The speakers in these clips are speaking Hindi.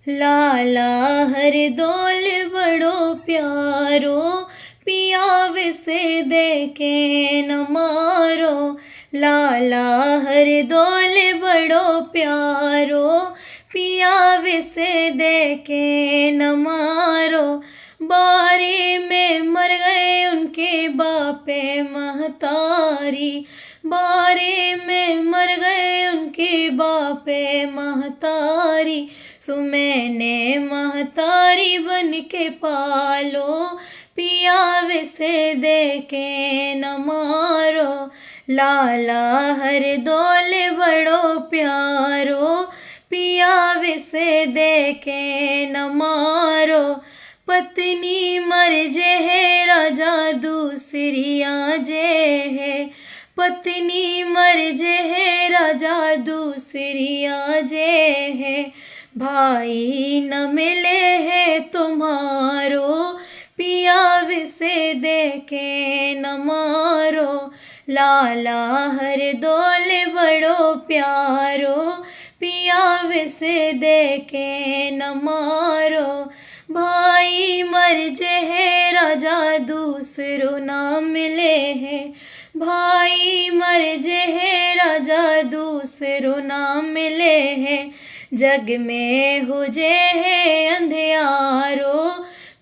लाला हर दौल बड़ो प्यारो, पिया से देखे न मारो। लाला हर दौल बड़ो प्यारो, पिया से देखे न मारो। बारी में मर गए उनके बापे महतारी, बारी में मर गए उनके बापे महतारी। सो मैंने महतारी बन के पालो, पिया से देखे न मारो। लाला हर दौल बड़ो प्यारो, पिया से देखे न मारो। पत्नी मर जे है राजा दूसरी आजे है, पत्नी मर जे है राजा दूसरी आजे है। भाई न मिले है तुम्हारो, पिया से देखे न मारो। लाला हर दौल बड़ो प्यारो, पिया से देखे न मारो। भाई मर जे है राजा दूसरो ना मिले है, भाई मर जे है राजा दूसरो ना मिले है। जग में हो जे है अंधियारो,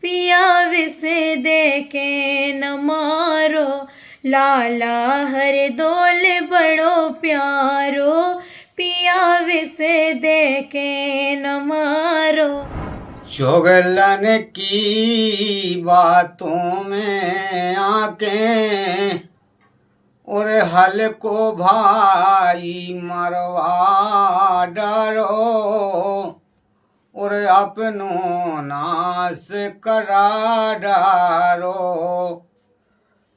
पिया से देखे न मारो। लाला हर दौल बड़ो प्यारो, पिया से देखे न मारो। चुगलन की बातों में आके और हल को भाई मरवा डरो, और अपनों नाश करा डारो।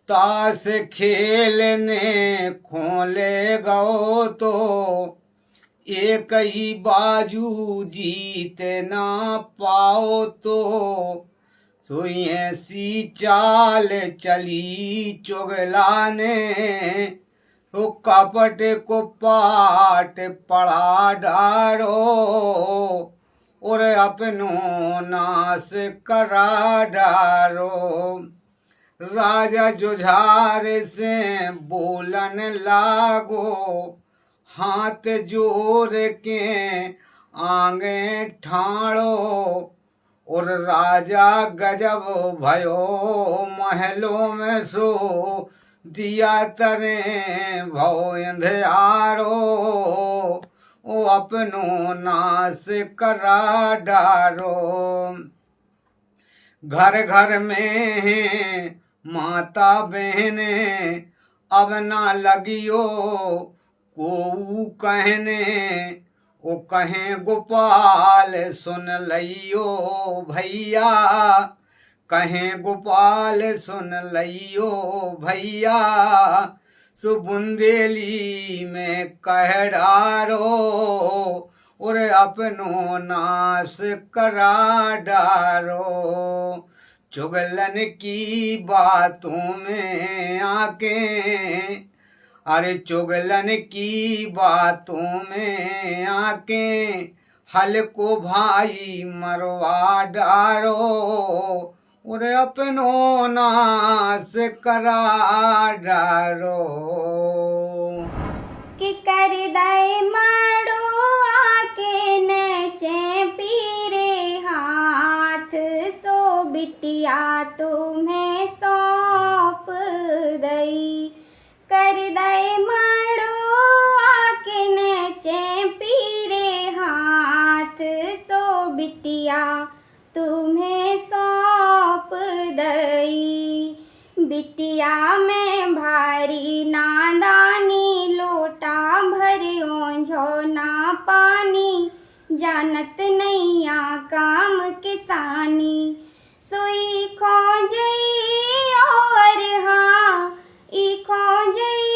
ताश खेलने खोले गो तो एक ही बाजू जीत ना पाओ तो। सोई ऐसी चाल चली चुगला ने, वो कपट को पाट पड़ा डारो, और अपनों नाश करा डारो। राजा जुझार से बोलन लागो, हाथ जोर के आगे ठाड़ो, और राजा गजब भयो महलों में सो दिया तरे भव अंधियारो, ओ अपनो नाश करा डारो। घर घर में माता बहने अब ना लगियो को कहने, ओ कहें गोपाल सुन लियो भैया, कहें गोपाल सुन लियो भैया। सो बुंदेली में कह डारो, और अपनो नाश करा डारो। चुगलन की बातों में आके, अरे चुगलन की बातों में आके हल को भाई मरवा डारो, और अपनो नाश करा डारो। कि कर दे माड़ो आके नचे पीरे हाथ, सो बिटिया तुम्हें सौंप दई। कर दे माड़ो आके नचे पीरे हाथ, सो बिटिया तुम्हें सौंप दई। बिटिया में भारी नादानी, लोटा भरियो झोना पानी। जानत नैया काम किसानी, सोई खोजई और हाँ ई खोजई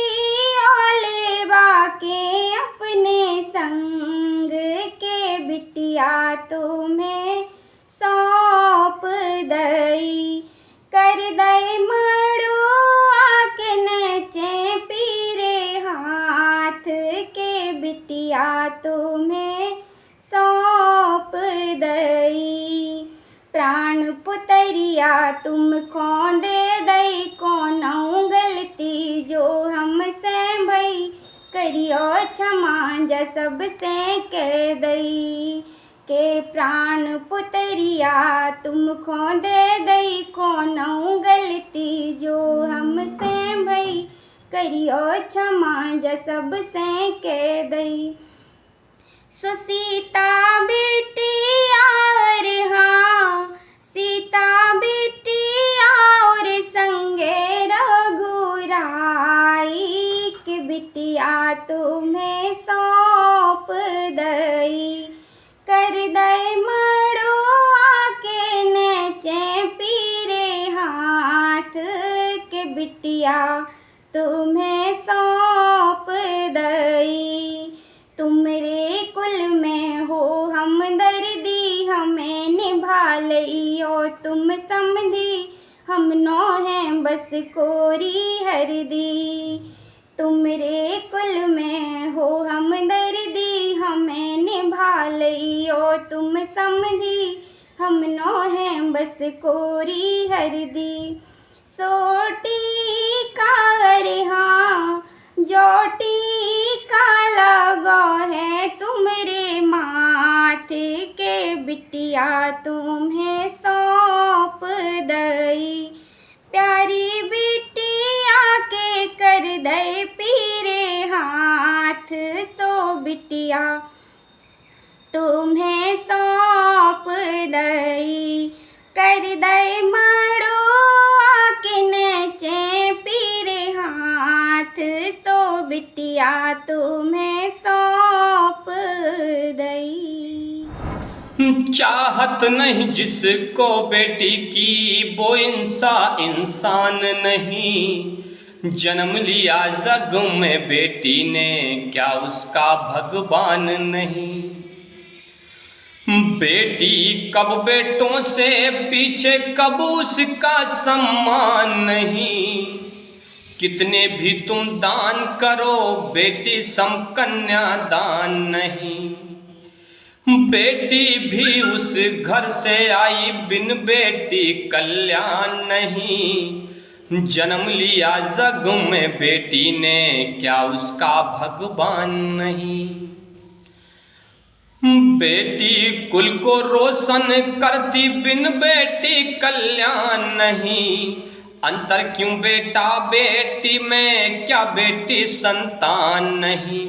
लेवा के अपने संग के। बिटिया तुम्हें सौंप दई। कर दई माड़ो आके नचे पीरे हाथ के, बिटिया तुम्हें सौंप दई। प्राण पुतरिया तुम खो दे दई कौनऊ गलती जो हमसे भई करियो क्षमा जा सबसे कह दई के प्राण पुतरिया तुम खो दे दई कौनऊ गलती जो हमसे भई करियो क्षमा जा सबसे कह दई सो सीता बिटिया रे हाँ सीता बिटिया और संगे रघुराई के बिटिया तुम्हें सौंप दई कर दई मड़ुआ के नेचे पीरे हाथ के बिटिया तुम्हें सौंप दई तुमरे कुल में हो हम दर्दी हमें निभा लियो तुम समझी हम नो हैं बस कोरी हरदी तुमरे कुल में हो हम दर्दी हमें निभा लियो तुम समझी हम नो हैं बस कोरी हरदी सोटी का रे हाँ जोटी का लगो है तुमरे माथे के बिटिया तुम्हें सौंप दई प्यारी बिटिया के कर दई पीरे हाथ सो बिटिया तुम्हें सौंप दई कर दई मड़ुआ के नेचे पीरे हाथ सो बिटिया तुम्हें सौंप दई चाहत नहीं जिसको बेटी की वो इंसान नहीं जन्म लिया जग में बेटी ने क्या उसका भगवान नहीं बेटी कब बेटों से पीछे कब उसका सम्मान नहीं कितने भी तुम दान करो बेटी सम कन्या दान नहीं बेटी भी उस घर से आई बिन बेटी कल्याण नहीं जन्म लिया जग में बेटी ने क्या उसका भगवान नहीं बेटी कुल को रोशन करती बिन बेटी कल्याण नहीं अंतर क्यों बेटा बेटी में क्या बेटी संतान नहीं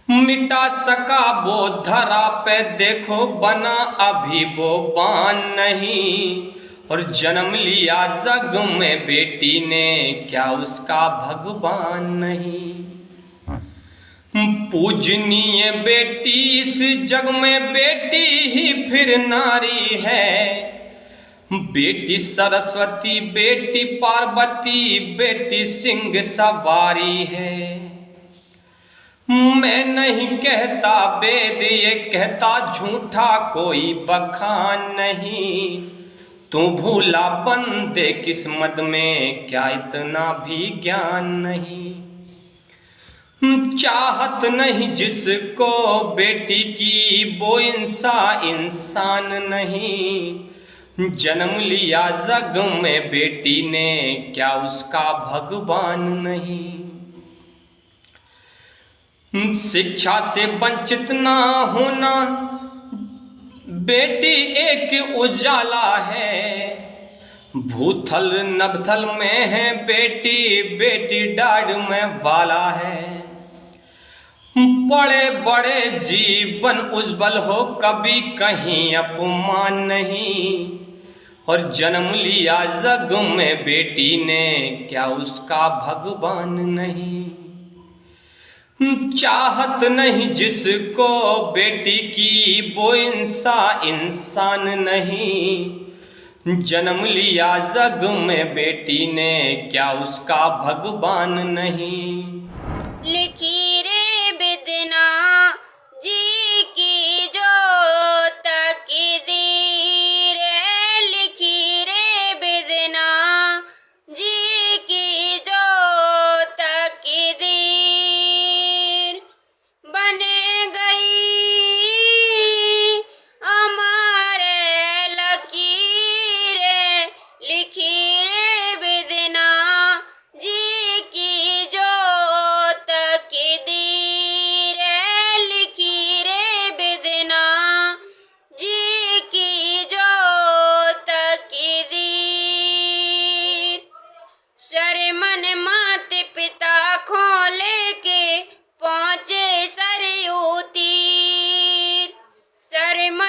मिटा सका वो धरा पे देखो बना अभी वो बान नहीं और जन्म लिया जग में बेटी ने क्या उसका भगवान नहीं पूजनीय बेटी इस जग में बेटी ही फिर नारी है बेटी सरस्वती बेटी पार्वती बेटी सिंह सवारी है मैं नहीं कहता वेद ये कहता झूठा कोई बखान नहीं तू भूला बंदे किस्मत में क्या इतना भी ज्ञान नहीं चाहत नहीं जिसको बेटी की वो इंसान नहीं जन्म लिया जग में बेटी ने क्या उसका भगवान नहीं शिक्षा से वंचित ना होना बेटी एक उजाला है भूथल नभथल में है बेटी बेटी डाढ़ में वाला है बड़े बड़े जीवन उज्जवल हो कभी कहीं अपमान नहीं और जन्म लिया जग में बेटी ने क्या उसका भगवान नहीं चाहत नहीं जिसको बेटी की वो इंसान नहीं जन्म लिया जग में बेटी ने क्या उसका भगवान नहीं लिखी रे बिदना जी की जो तकदीर लिखी रे बिदना जी की जो तकदीर बन गई हमारे लकीर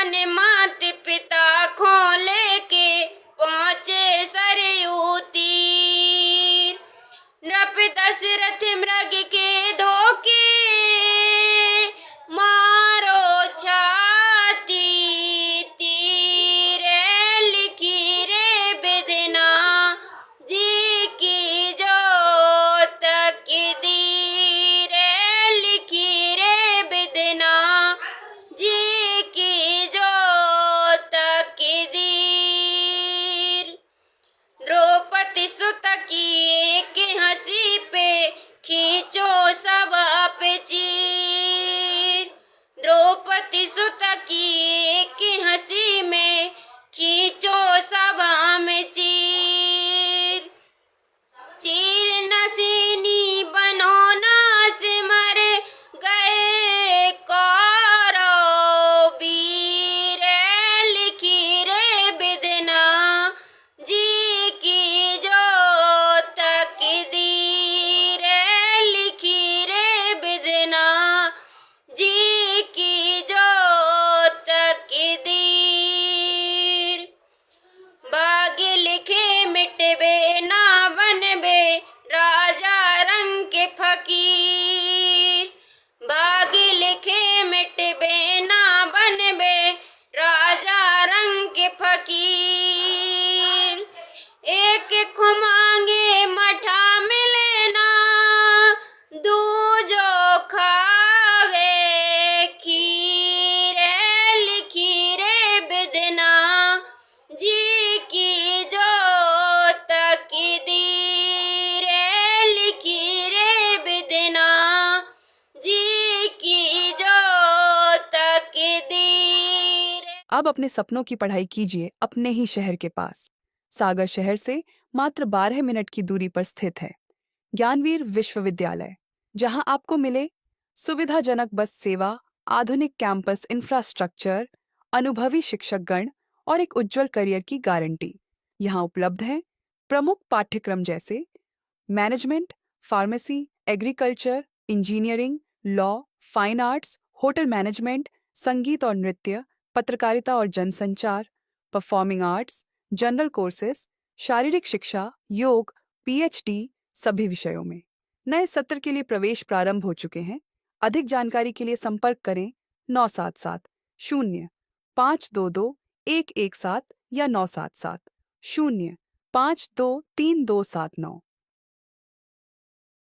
अपने माता पिता को लेके पहुँचे सरयू तीर। नृप दशरथ मृग के धोखे मारो छाती तीर। लिखी रे बिदना जी की जो तकदीर। लिखी रे बिदना जी की जो तकदीर। द्रौपदी सुत की एक हंसी पे खींचो सब पे चीर। द्रौपदी सुत की एक हंसी में खींचो सब में चीर। चीर नसीनी बनो ना सिमर गए कौरव वीर। लिखी रे बिदना जी की जो तकदीर। लिखी रे बिदना जी की जो तकदीर। बाग लिखे मिटबे ना बनबे राजा रंग के फकीर। बाग लिखे मिटबे ना बनबे राजा रंग के फकीर। एक खुमांगे मठा मिले ना दूजो खावे खीर। लिखी रे बिदना जी की जो तकदीर। लिखी रे बिदना जी की जो तकदीर। अब अपने सपनों की पढ़ाई कीजिए अपने ही शहर के पास। सागर शहर से मात्र 12 मिनट की दूरी पर स्थित है ज्ञानवीर विश्वविद्यालय, जहां आपको मिले सुविधाजनक बस सेवा, आधुनिक कैंपस इंफ्रास्ट्रक्चर, अनुभवी शिक्षकगण और एक उज्जवल करियर की गारंटी। यहाँ उपलब्ध है प्रमुख पाठ्यक्रम जैसे management, pharmacy, agriculture, engineering, law, fine arts, hotel management, संगीत और नृत्य, पत्रकारिता और जनसंचार, परफॉर्मिंग आर्ट्स, जनरल कोर्सेज, शारीरिक शिक्षा, योग, पीएचडी सभी विषयों में। नए सत्र के लिए प्रवेश प्रारंभ हो चुके हैं। अधिक जानकारी के लिए संपर्क करें 977-0522-117 या 977-0523-279।